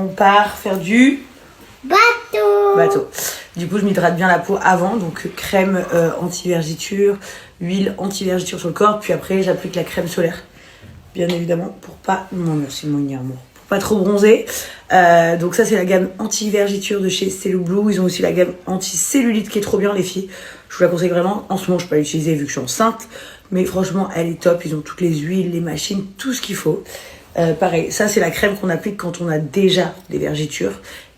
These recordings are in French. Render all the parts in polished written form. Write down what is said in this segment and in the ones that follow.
on part faire du bateau. Du coup, je m'hydrate bien la peau avant, donc crème anti-vergiture, huile anti-vergiture sur le corps, puis après j'applique la crème solaire, bien évidemment, pour pas... Non, merci mon amour. Pour pas trop bronzer. Donc ça, c'est la gamme anti-vergiture de chez Cellu Blue. Ils ont aussi la gamme anti-cellulite qui est trop bien, les filles. Je vous la conseille vraiment. En ce moment, je peux pas l'utiliser vu que je suis enceinte, mais franchement, elle est top. Ils ont toutes les huiles, les machines, tout ce qu'il faut. Pareil, ça c'est la crème qu'on applique quand on a déjà des vergitures.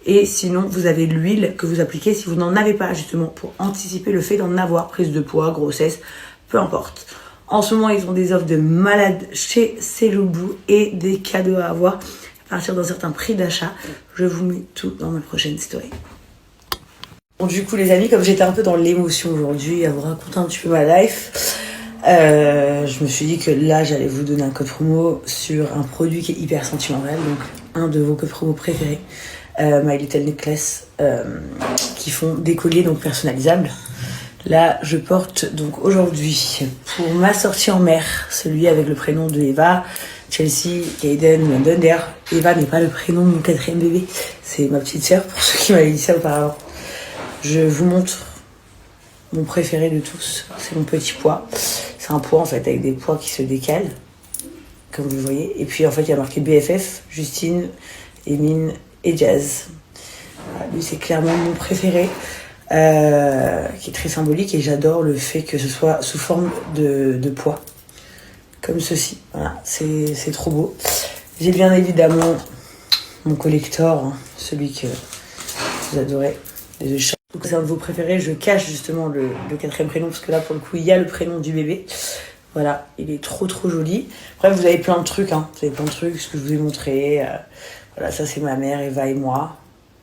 Et sinon, vous avez l'huile que vous appliquez si vous n'en avez pas, justement, pour anticiper le fait d'en avoir, prise de poids, grossesse, peu importe. En ce moment, ils ont des offres de malades chez Cellu Blue et des cadeaux à avoir à partir d'un certain prix d'achat. Je vous mets tout dans ma prochaine story. Bon, du coup, les amis, comme j'étais un peu dans l'émotion aujourd'hui, à vous raconter un petit peu ma life, je me suis dit que là, j'allais vous donner un code promo sur un produit qui est hyper sentimental, donc un de vos codes promo préférés. My Little Necklace, qui font des colliers donc personnalisables. Là, je porte donc aujourd'hui pour ma sortie en mer, celui avec le prénom de Eva, Chelsea, Kaden, London. D'ailleurs, Eva n'est pas le prénom de mon 4e bébé, c'est ma petite sœur, pour ceux qui m'avaient dit ça auparavant. Je vous montre mon préféré de tous, c'est mon petit pois. C'est un pois en fait avec des pois qui se décalent, comme vous le voyez. Et puis en fait, il y a marqué BFF, Justine, Emine et Jazz. Voilà, lui, c'est clairement mon préféré, qui est très symbolique, et j'adore le fait que ce soit sous forme de pois, comme ceci. Voilà, c'est trop beau. J'ai bien évidemment mon collector, hein, celui que vous adorez, les œufs. Donc c'est un de vos préférés. Je cache justement le 4e prénom, parce que là, pour le coup, il y a le prénom du bébé. Voilà, il est trop joli. Bref, vous avez plein de trucs, hein. Vous avez plein de trucs, ce que je vous ai montré. Voilà, ça c'est ma mère, Eva et moi.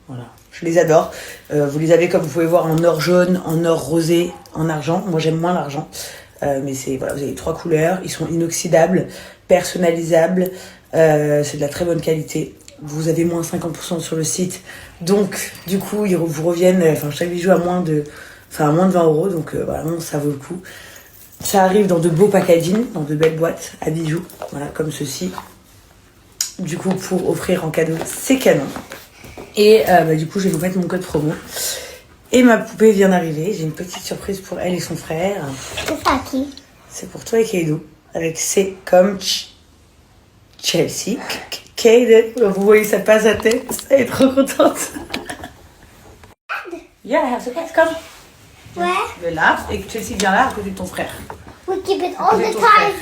Voilà, je les adore. Vous les avez, comme vous pouvez voir, en or jaune, en or rosé, en argent. Moi j'aime moins l'argent, mais c'est voilà, vous avez 3 couleurs. Ils sont inoxydables, personnalisables. C'est de la très bonne qualité. Vous avez moins 50% sur le site, donc du coup ils vous reviennent. Enfin, chaque bijou à moins de 20 €. Donc vraiment, ça vaut le coup. Ça arrive dans de beaux packaging, dans de belles boîtes à bijoux, voilà, comme ceci. Du coup, pour offrir en cadeau, c'est canon. Et du coup, je vais vous mettre mon code promo. Et ma poupée vient d'arriver. J'ai une petite surprise pour elle et son frère. C'est ça qui? C'est pour toi et Kaido. Avec C comme Chelsea. Kaido. Vous voyez, ça passe à tête. Elle est trop contente. Yeah, I have surprise. Come. Ouais. Je vais là. Et Chelsea vient là, à côté de ton frère. We keep it all the time.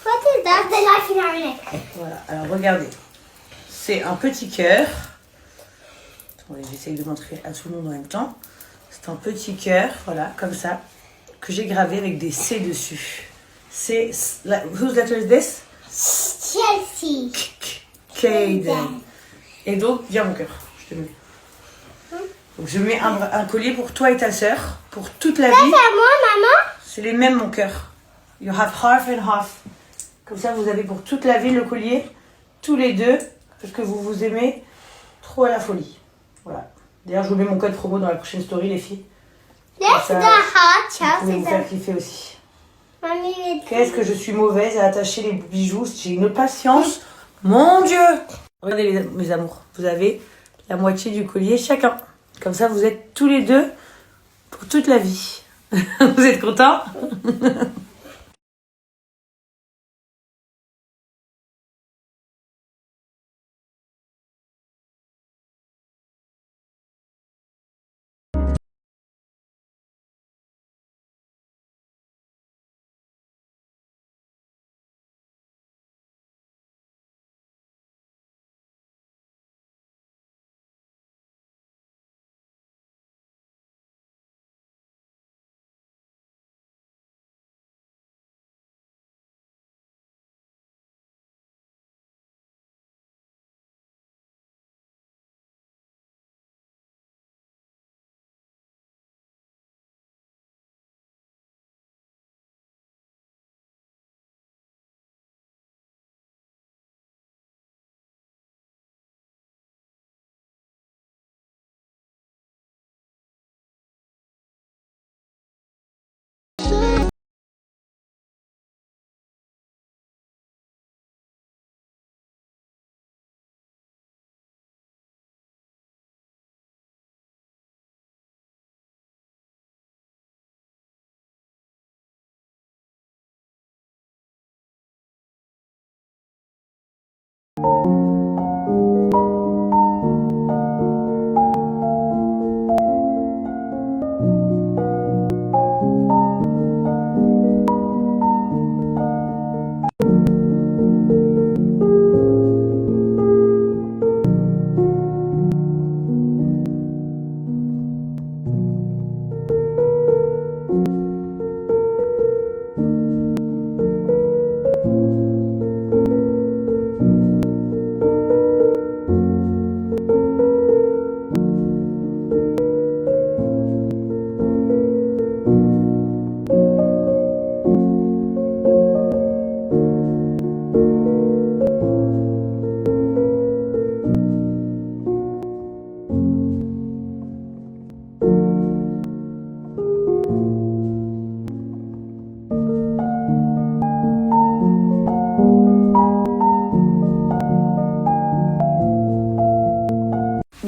What is that? The life in our neck. Voilà, alors regardez. C'est un petit cœur. Attendez, j'essaye de montrer à tout le monde en même temps. C'est un petit cœur, voilà, comme ça, que j'ai gravé avec des C dessus. C'est... Whose letter is this? Chelsea. Kaden. Et donc, viens mon cœur, je te mets. Donc je mets un collier pour toi et ta sœur, pour toute la vie. Ça, c'est à moi, maman? C'est les mêmes, mon cœur. You have half and half. Comme ça, vous avez pour toute la vie le collier, tous les deux, parce que vous vous aimez trop à la folie. Voilà. D'ailleurs, je vous mets mon code promo dans la prochaine story, les filles. Yes, ça, the heart, vous pouvez vous faire Chelsea. kiffer aussi. Mommy, Qu'est-ce que je suis mauvaise à attacher les bijoux. J'ai une patience. Mon Dieu! Regardez, mes amours. Vous avez la moitié du collier chacun. Comme ça, vous êtes tous les deux pour toute la vie. Vous êtes contents?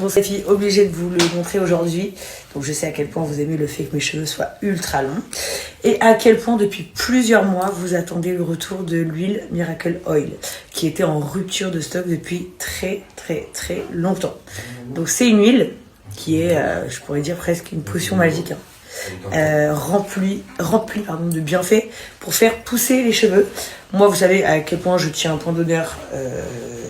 Bon, cette fille obligée de vous le montrer aujourd'hui. Donc je sais à quel point vous aimez le fait que mes cheveux soient ultra longs. Et à quel point depuis plusieurs mois vous attendez le retour de l'huile Miracle Oil. Qui était en rupture de stock depuis très longtemps. Donc c'est une huile qui est, je pourrais dire presque une potion magique. Remplie de bienfaits pour faire pousser les cheveux. Moi, vous savez à quel point je tiens un point d'honneur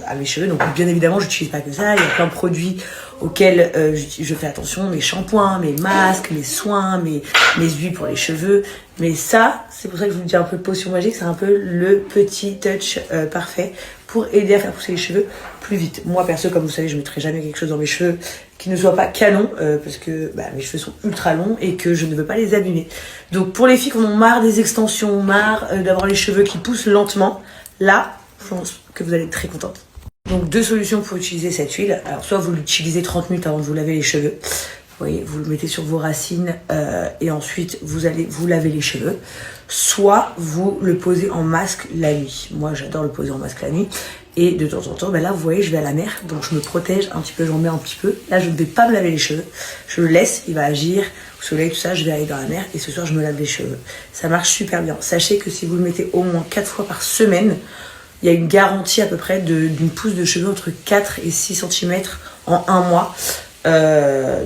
à mes cheveux. Donc bien évidemment, je n'utilise pas que ça. Il y a plein de produits auxquels je fais attention. Mes shampoings, mes masques, mes soins, mes huiles pour les cheveux. Mais ça, c'est pour ça que je vous dis un peu potion magique. C'est un peu le petit touch parfait pour aider à faire pousser les cheveux plus vite. Moi, perso, comme vous savez, je ne mettrai jamais quelque chose dans mes cheveux qui ne soit pas canon parce que mes cheveux sont ultra longs et que je ne veux pas les abîmer. Donc pour les filles qui en ont marre des extensions, marre d'avoir les cheveux qui poussent lentement, là, je pense que vous allez être très contente. Donc deux solutions pour utiliser cette huile. Alors soit vous l'utilisez 30 minutes avant de vous laver les cheveux. Vous voyez, vous le mettez sur vos racines et ensuite vous allez vous laver les cheveux. Soit vous le posez en masque la nuit. Moi, j'adore le poser en masque la nuit. Et de temps en temps, là, vous voyez, je vais à la mer, donc je me protège un petit peu, j'en mets un petit peu. Là, je ne vais pas me laver les cheveux. Je le laisse, il va agir au soleil, tout ça. Je vais aller dans la mer et ce soir, je me lave les cheveux. Ça marche super bien. Sachez que si vous le mettez au moins 4 fois par semaine, il y a une garantie à peu près d'une pousse de cheveux entre 4 et 6 cm en 1 mois.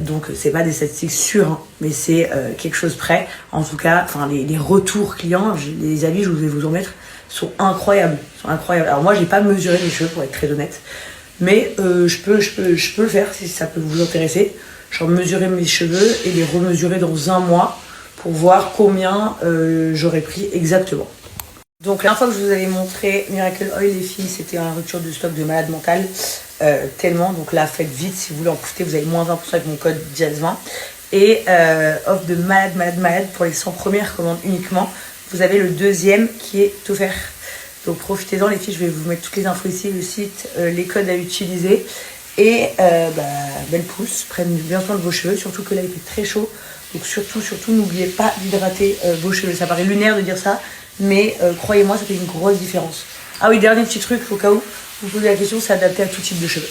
Donc c'est pas des statistiques sûres hein, mais c'est quelque chose près. En tout cas, les retours clients, les avis, je vais vous en mettre, sont incroyables. Alors moi j'ai pas mesuré mes cheveux pour être très honnête, mais je peux le faire si ça peut vous intéresser. Genre mesurer mes cheveux et les remesurer dans 1 mois pour voir combien j'aurais pris exactement. Donc la fois que je vous avais montré Miracle Oil les filles, c'était en rupture de stock de malade mental. Tellement, donc là faites vite, si vous voulez en profiter, vous avez moins 20% avec mon code Jazz20 et offre de malade pour les 100 premières commandes uniquement. Vous avez le deuxième qui est offert, donc profitez-en les filles. Je vais vous mettre toutes les infos ici, le site, les codes à utiliser et belle pousse, prenez bien soin de vos cheveux, surtout que là il fait très chaud, donc surtout n'oubliez pas d'hydrater vos cheveux. Ça paraît lunaire de dire ça, mais croyez-moi, ça fait une grosse différence. Ah oui, dernier petit truc au cas où vous posez la question, c'est adapté à tout type de cheveux.